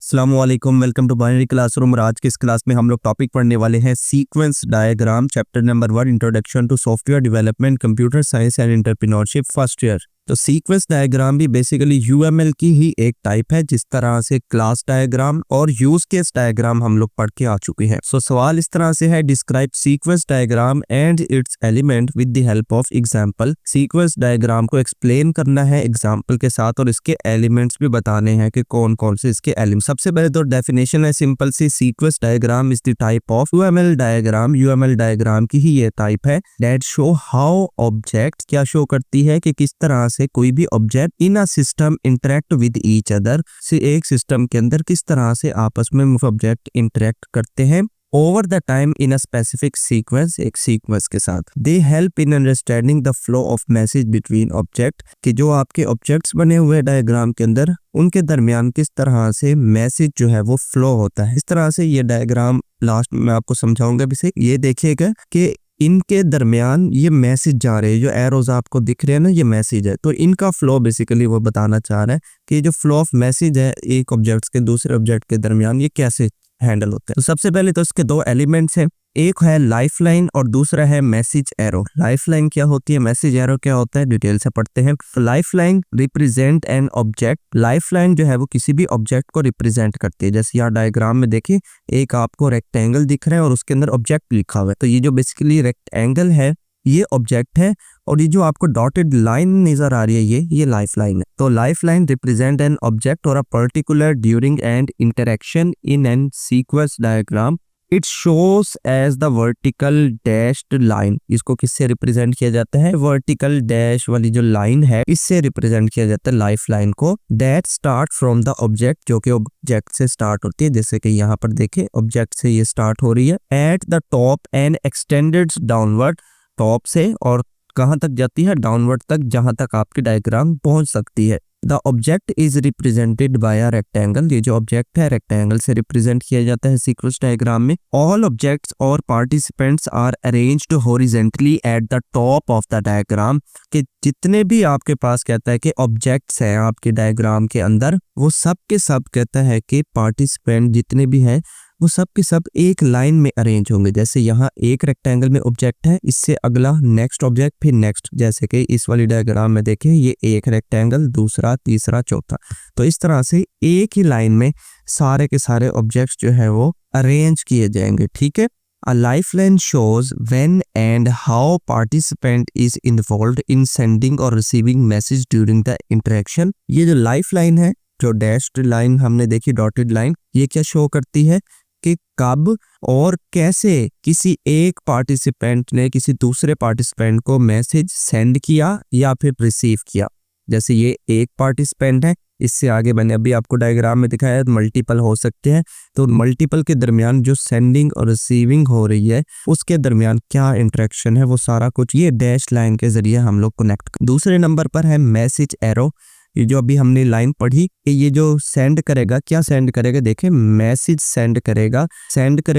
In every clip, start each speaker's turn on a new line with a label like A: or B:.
A: अस्सलामुअलैकुम, welcome to binary classroom. और आज के इस क्लास में हम लोग टॉपिक पढ़ने वाले हैं sequence diagram, chapter number 1, introduction to software development, computer science and entrepreneurship, first year. तो सीक्वेंस डायग्राम भी बेसिकली यूएमएल की ही एक टाइप है, जिस तरह से क्लास डायग्राम और यूज केस डायग्राम हम लोग पढ़ के आ चुके हैं। सवाल इस तरह से है, describe sequence diagram and it's element with the help of example. Sequence diagram को एक्सप्लेन करना है एग्जांपल के साथ और इसके एलिमेंट्स भी बताने हैं कि कौन कौन से इसके एलिमेंट। सबसे पहले तो डेफिनेशन है सिंपल सी, sequence diagram is the type of UML diagram. UML diagram की ही ये टाइप है दैट शो हाउ ऑब्जेक्ट, क्या शो करती है कि किस तरह से कोई भी object in a system interact with each other, से एक सिस्टम के अंदर किस तरह से आपस में ऑब्जेक्ट इंटरेक्ट करते हैं over the time in a specific sequence, एक सीक्वेंस के साथ। They help in understanding the flow of message between object, कि जो आपके ऑब्जेक्ट्स बने हुए डायग्राम के अंदर उनके दरमियान किस तरह से मैसेज जो है वो फ्लो होता है। इस तरह से ये डायग्राम लास्ट में मैं आपको समझाऊंगा। भी ये देखिएगा कि इनके दरमियान ये मैसेज जा रहे हैं, जो एरोज आपको दिख रहे हैं ना, ये मैसेज है। तो इनका फ्लो बेसिकली वो बताना चाह रहा है कि जो फ्लो ऑफ मैसेज है एक ऑब्जेक्ट के दूसरे ऑब्जेक्ट के दरमियान, ये कैसे हैंडल होते हैं। तो सबसे पहले तो इसके दो एलिमेंट्स हैं, एक है लाइफलाइन और दूसरा है मैसेज एरो। लाइफलाइन क्या होती है, मैसेज एरो क्या होता है, डिटेल से पढ़ते हैं। Lifeline represent an object. Lifeline जो है वो किसी भी ऑब्जेक्ट को रिप्रेजेंट करती है। जैसे यहाँ डायग्राम में देखिए, एक आपको रेक्टेंगल दिख रहा है और उसके अंदर ऑब्जेक्ट लिखा हुआ है। तो ये जो बेसिकली रेक्टेंगल है ये ऑब्जेक्ट है, और ये जो आपको डॉटेड लाइन नजर आ रही है ये लाइफलाइन है। तो लाइफलाइन रिप्रेजेंट एन ऑब्जेक्ट और a particular during and interaction in an sequence diagram. It shows as the vertical dashed line. इसको किससे रिप्रेजेंट किया जाता है, वर्टिकल डैश वाली जो लाइन है इससे रिप्रेजेंट किया जाता है लाइफ लाइन को। That start from the object, जो कि ऑब्जेक्ट से स्टार्ट होती है। जैसे कि यहाँ पर देखें, ऑब्जेक्ट से ये स्टार्ट हो रही है eight the top and extended downward, top से और कहां तक जाती है, डाउनवर्ड तक, जहां तक आपकी डायग्राम पहुंच सकती है। The object is represented by a rectangle. ये जो ऑब्जेक्ट है रेक्टेंगल से रिप्रेजेंट किया जाता है सीक्वेंस डायग्राम में। ऑल ऑब्जेक्ट्स और participants are arranged horizontally at the top of the diagram, कि जितने भी आपके पास कहता है कि ऑब्जेक्ट्स हैं आपके डायग्राम के अंदर, वो सब के सब कहता है कि पार्टिसिपेंट जितने भी हैं वो सब के सब एक लाइन में अरेंज होंगे। जैसे यहाँ एक रेक्टेंगल में ऑब्जेक्ट है, इससे अगला नेक्स्ट ऑब्जेक्ट, फिर नेक्स्ट। जैसे कि इस वाली डायग्राम में देखें, ये एक रेक्टेंगल, दूसरा, तीसरा, चौथा। तो इस तरह से एक ही लाइन में सारे के सारे ऑब्जेक्ट्स जो है वो अरेंज किए जाएंगे। ठीक है। A lifeline shows when and how participant is involved in sending or receiving message during the interaction। ये जो लाइफलाइन है, जो डैश्ड लाइन हमने देखी, डॉटेड लाइन, ये क्या शो करती है कि कब और कैसे किसी एक पार्टिसिपेंट ने किसी दूसरे पार्टिसिपेंट को मैसेज सेंड किया या फिर रिसीव किया। जैसे ये एक पार्टिसिपेंट है, इससे आगे मैंने अभी आपको डायग्राम में दिखाया मल्टीपल हो सकते हैं। तो मल्टीपल के दरमियान जो सेंडिंग और रिसीविंग हो रही है उसके दरमियान क्या इंटरेक्शन है, वो सारा कुछ ये डैश लाइन के जरिए हम लोग कनेक्ट। दूसरे नंबर पर है मैसेज एरो। ये जो अभी हमने लाइन पढ़ी कि ये जो सेंड करेगा, क्या सेंड करेगा, देखें, मैसेज सेंड करेगा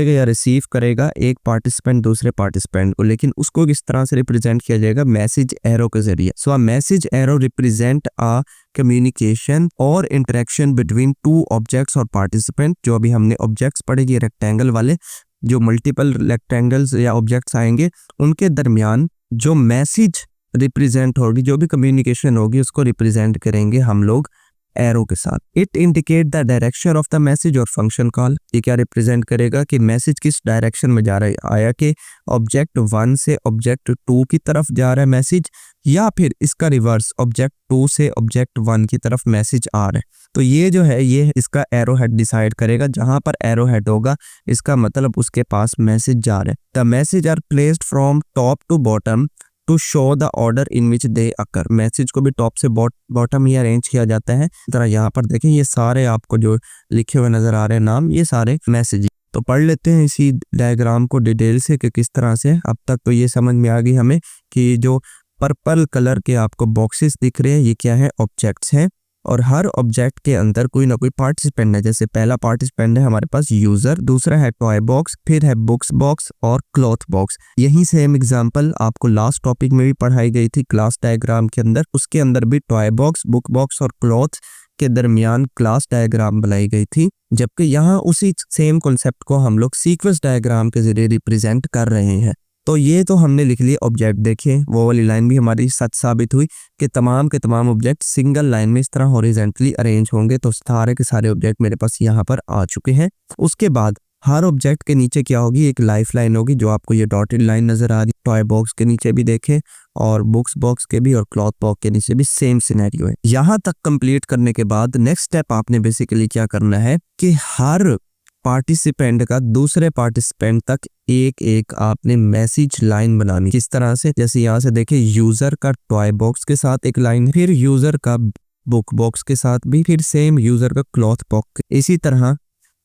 A: या रिसीव करेगा एक पार्टिसिपेंट दूसरे पार्टिसिपेंट को, लेकिन उसको किस तरह से रिप्रेजेंट किया जाएगा, मैसेज एरो के जरिए। So message arrow represent a communication और इंटरेक्शन बिटवीन टू ऑब्जेक्ट्स और पार्टिसिपेंट। जो अभी हमने ऑब्जेक्ट्स पढ़े ये रेक्टेंगल वाले, जो मल्टीपल रेक्टेंगल्स या ऑब्जेक्ट्स आएंगे उनके दरमियान जो मैसेज रिप्रेजेंट होगी, जो भी कम्युनिकेशन होगी, उसको रिप्रेजेंट करेंगे हम लोग एरो के साथ। It indicate the direction of the message और फंक्शन कॉल। ये क्या रिप्रेजेंट करेगा कि मैसेज किस डायरेक्शन में जा रहा है, आया कि ऑब्जेक्ट 1 से ऑब्जेक्ट 2 की तरफ जा रहा है मैसेज, या फिर इसका रिवर्स, ऑब्जेक्ट 2 से ऑब्जेक्ट 1 की तरफ मैसेज आ रहा है। तो ये जो है ये इसका एरो हेड डिसाइड करेगा। जहां पर एरो हेड होगा इसका मतलब उसके पास मैसेज जा रहा है। The message are placed from top to bottom to show the order in which they occur. Message को भी टॉप से बॉटम ही अरेंज किया जाता है। जरा यहाँ पर देखें, ये सारे आपको जो लिखे हुए नजर आ रहे हैं नाम, ये सारे मैसेज। तो पढ़ लेते हैं इसी डायग्राम को डिटेल से कि किस तरह से। अब तक तो ये समझ में आ गई हमें कि जो पर्पल कलर के आपको बॉक्सेस दिख रहे हैं ये क्या है, ऑब्जेक्ट्स हैं, और हर ऑब्जेक्ट के अंदर कोई ना कोई पार्टिसिपेंट है। जैसे पहला पार्टिसिपेंट है हमारे पास यूजर, दूसरा है टॉय बॉक्स, फिर है बुक्स बॉक्स और क्लॉथ बॉक्स। यही सेम एग्जांपल आपको लास्ट टॉपिक में भी पढ़ाई गई थी क्लास डायग्राम के अंदर। उसके अंदर भी टॉय बॉक्स, बुक बॉक्स और क्लॉथ के दरमियान क्लास डायग्राम बनाई गई थी, जबकि यहाँ उसी सेम कॉन्सेप्ट को हम लोग सीक्वेंस डायग्राम के जरिए रिप्रेजेंट कर रहे हैं। तो ये तो हमने लिख लिया ऑब्जेक्ट। देखिए वो वाली लाइन भी हमारी सच साबित हुई कि तमाम के तमाम ऑब्जेक्ट सिंगल लाइन में इस तरह हॉरिजॉन्टली अरेंज होंगे। तो सारे के सारे ऑब्जेक्ट मेरे पास यहाँ पर आ चुके हैं। उसके बाद हर ऑब्जेक्ट के नीचे क्या होगी, एक लाइफ लाइन होगी, जो आपको ये डॉटेड लाइन नजर आ रही है। टॉय बॉक्स के नीचे भी देखें और बुक्स बॉक्स के भी और क्लॉथ बॉक्स के नीचे भी सेम सिनेरियो है। यहाँ तक कंप्लीट करने के बाद नेक्स्ट स्टेप आपने बेसिकली क्या करना है कि हर पार्टिसिपेंट का दूसरे पार्टिसिपेंट तक एक एक आपने मैसेज लाइन बनानी। किस तरह से, जैसे यहाँ से देखिए यूजर का टॉय बॉक्स के साथ एक लाइन, फिर यूजर का बुक बॉक्स के साथ भी, फिर सेम यूजर का क्लॉथ बॉक्स। इसी तरह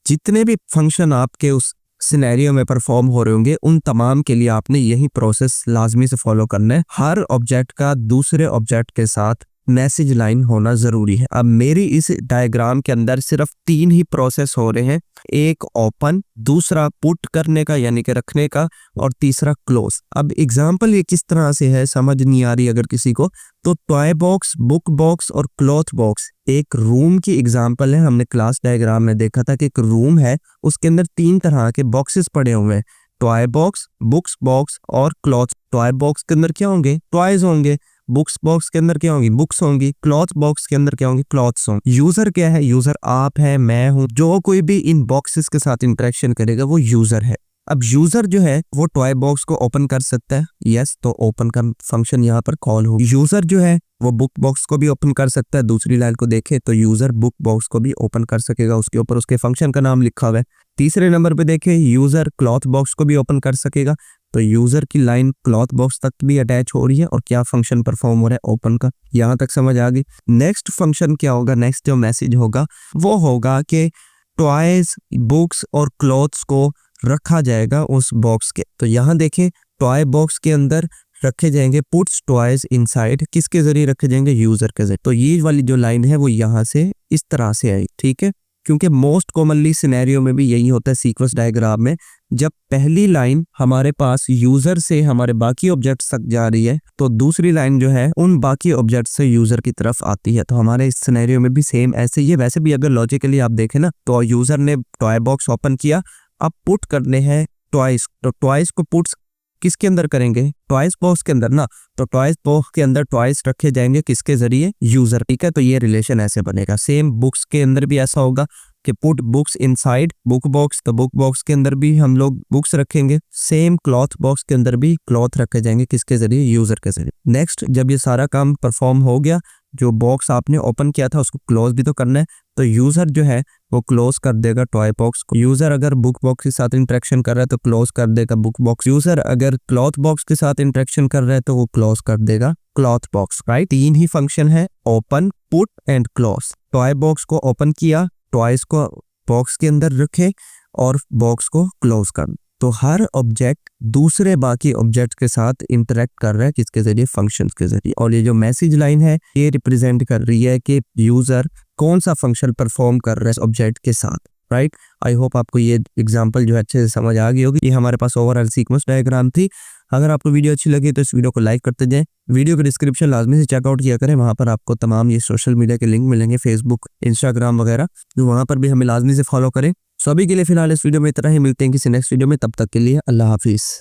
A: जितने भी फंक्शन आपके उस सिनेरियो में परफॉर्म हो रहे होंगे उन तमाम के लिए आपने यही प्रोसेस लाजमी से फॉलो करना है। हर ऑब्जेक्ट का दूसरे ऑब्जेक्ट के साथ मैसेज लाइन होना जरूरी है। अब मेरी इस डायग्राम के अंदर सिर्फ 3 ही प्रोसेस हो रहे हैं, एक ओपन, दूसरा पुट करने का यानी कि रखने का, और तीसरा क्लोज। अब एग्जांपल ये किस तरह से है समझ नहीं आ रही अगर किसी को, तो टॉय बॉक्स, बुक बॉक्स और क्लॉथ बॉक्स एक रूम की एग्जांपल है। हमने क्लास डायग्राम में देखा था कि एक रूम है, उसके अंदर 3 तरह के बॉक्सेस पड़े हुए हैं, टॉय बॉक्स, बुक्स बॉक्स और क्लॉथ। टॉय बॉक्स के अंदर क्या होंगे, टॉयज होंगे। बुक्स बॉक्स के अंदर क्या होंगी, बुक्स होंगी। क्लॉथ बॉक्स के अंदर क्या होंगी, क्लॉथ्स होंगे। यूजर क्या है, यूजर आप है, मैं हूं। जो कोई भी इन बॉक्सेस के साथ इंटरेक्शन करेगा वो यूजर है। अब यूजर जो है वो टॉय बॉक्स को ओपन कर सकता है, यस, तो ओपन का फंक्शन यहाँ पर कॉल हो। यूजर जो है वो बुक बॉक्स को भी ओपन कर सकता है। दूसरी लाइन को देखे तो यूजर बुक बॉक्स को भी ओपन कर सकेगा, उसके ऊपर उसके फंक्शन का नाम लिखा हुआ है। तीसरे नंबर पे देखे यूजर क्लॉथ बॉक्स को भी ओपन कर सकेगा, तो यूजर की लाइन क्लॉथ बॉक्स तक भी अटैच हो रही है और क्या फंक्शन परफॉर्म हो रहा है, ओपन का। यहाँ तक समझ आ गई। नेक्स्ट फंक्शन क्या होगा, नेक्स्ट जो मैसेज होगा वो होगा कि टॉयज, बुक्स और क्लॉथ्स को रखा जाएगा उस बॉक्स के। तो यहाँ देखें टॉय बॉक्स के अंदर रखे जाएंगे पुट्स टॉयज इनसाइड, किसके जरिए रखे जाएंगे, यूजर के जरिए। तो ये वाली जो लाइन है वो यहाँ से इस तरह से आई, ठीक है, क्योंकि मोस्ट कॉमनली सिनेरियो में भी यही होता है सीक्वेंस डायग्राम में। जब पहली लाइन हमारे पास यूजर से हमारे बाकी ऑब्जेक्ट्स तक जा रही है तो दूसरी लाइन जो है उन बाकी ऑब्जेक्ट से यूजर की तरफ आती है। तो हमारे इस सिनेरियो में भी सेम ऐसे ही है। वैसे भी अगर लॉजिकली आप देखें ना, तो यूजर ने टॉय बॉक्स ओपन किया, अब पुट करने हैं टॉयज, तो टॉयज को पुट्स किसके अंदर करेंगे, टॉयज बॉक्स के अंदर ना, तो टॉयज बॉक्स के अंदर टॉयज रखे जाएंगे किसके जरिए, यूजर, ठीक है। तो ये रिलेशन ऐसे बनेगा। सेम बुक्स के अंदर भी ऐसा होगा कि put books inside book box, तो बुक बॉक्स के अंदर भी हम लोग बुक्स रखेंगे। सेम क्लॉथ बॉक्स के अंदर भी क्लॉथ रखे जाएंगे किसके जरिए, यूजर के जरिए। नेक्स्ट, जब ये सारा काम परफॉर्म हो गया, जो बॉक्स आपने ओपन किया था उसको क्लोज भी तो करना है, तो यूजर जो है वो क्लोज कर देगा टॉय बॉक्स को। यूजर अगर बुक बॉक्स के साथ इंटरेक्शन कर रहा है तो क्लोज कर देगा बुक बॉक्स। यूजर अगर क्लॉथ बॉक्स के साथ इंटरेक्शन कर रहा है तो वो क्लोज कर देगा क्लॉथ बॉक्स, राइट। 3 ही फंक्शन है, open, put and close. Toy box को ओपन किया, टॉयज को बॉक्स के अंदर रखे और बॉक्स को क्लोज कर। तो हर ऑब्जेक्ट दूसरे बाकी ऑब्जेक्ट के साथ इंटरेक्ट कर रहा है किसके जरिए, फंक्शंस के जरिए। और ये जो मैसेज लाइन है ये रिप्रेजेंट कर रही है कि यूजर कौन सा फंक्शन परफॉर्म कर रहा है ऑब्जेक्ट के साथ, राइट। आई होप आपको ये एग्जांपल जो है अच्छे से समझ आ गई होगी। ये हमारे पास ओवरऑल सीक्वेंस डायग्राम थी। अगर आपको वीडियो अच्छी लगी तो इस वीडियो को लाइक करते जाएं। वीडियो के डिस्क्रिप्शन लाजमी से चेकआउट किया करें, वहां पर आपको तमाम ये सोशल मीडिया के लिंक मिलेंगे, फेसबुक, इंस्टाग्राम वगैरह, तो वहां पर भी हमें लाजमी से फॉलो करें। सभी के लिए फिलहाल इस वीडियो में इतना ही, मिलते हैं किसी नेक्स्ट वीडियो में, तब तक के लिए अल्लाह हाफिज।